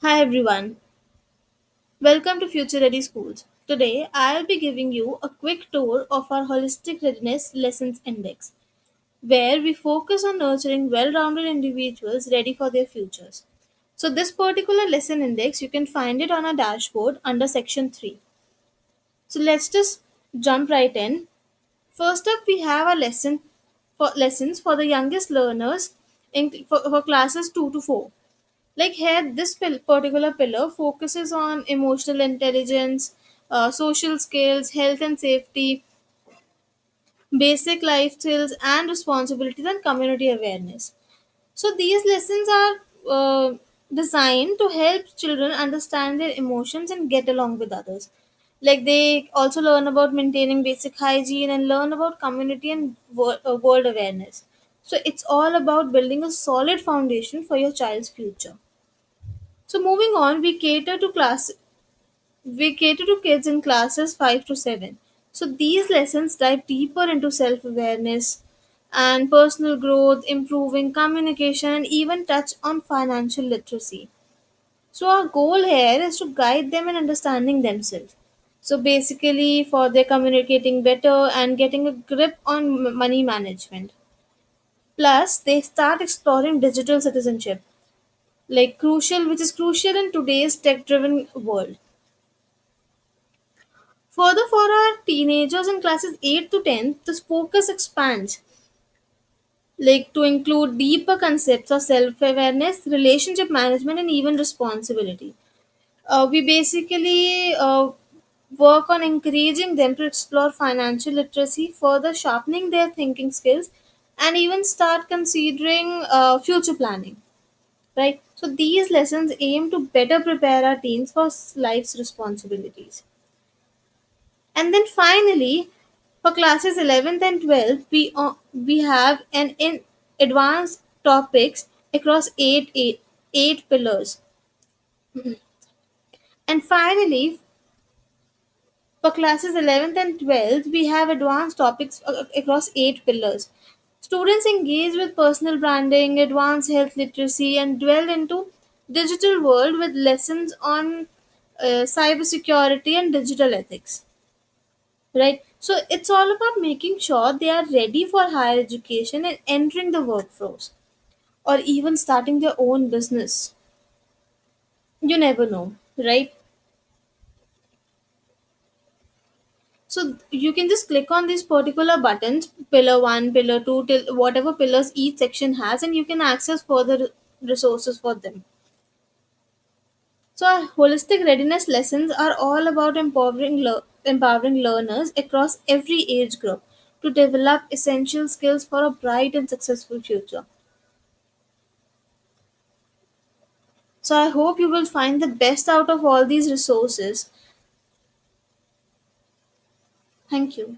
Hi everyone, welcome to Future Ready Schools. Today I'll be giving you a quick tour of our Holistic Readiness Lessons Index, where we focus on nurturing well rounded individuals ready for their futures. So, this particular lesson index you can find it on our dashboard under section 3. So, let's just jump right in. First up, we have a lessons for the youngest learners for classes 2 to 4. Like here, this particular pillar focuses on emotional intelligence, social skills, health and safety, basic life skills, and responsibilities and community awareness. So these lessons are designed to help children understand their emotions and get along with others. Like they also learn about maintaining basic hygiene and learn about community and world awareness. So it's all about building a solid foundation for your child's future. So moving on, we cater to kids in classes 5 to 7. So these lessons dive deeper into self-awareness and personal growth, improving communication and even touch on financial literacy. So our goal here is to guide them in understanding themselves. So basically for their communicating better and getting a grip on money management. Plus they start exploring digital citizenship which is crucial in today's tech driven world. Further, for our teenagers in classes 8 to 10, this focus expands to include deeper concepts of self awareness, relationship management, and even responsibility. We basically work on encouraging them to explore financial literacy, further sharpening their thinking skills, and even start considering future planning. Right? So, these lessons aim to better prepare our teens for life's responsibilities. And then finally, for classes 11th and 12th, we have an in advanced topics across eight pillars. And finally, for classes 11th and 12th, we have advanced topics across 8 pillars. Students engage with personal branding, advanced health literacy, and dwell into digital world with lessons on cybersecurity and digital ethics. Right? So it's all about making sure they are ready for higher education and entering the workforce or even starting their own business. You never know, right? So you can just click on these particular buttons, pillar 1, pillar 2, till whatever pillars each section has, and you can access further resources for them. So our holistic readiness lessons are all about empowering learners across every age group to develop essential skills for a bright and successful future. So I hope you will find the best out of all these resources. Thank you.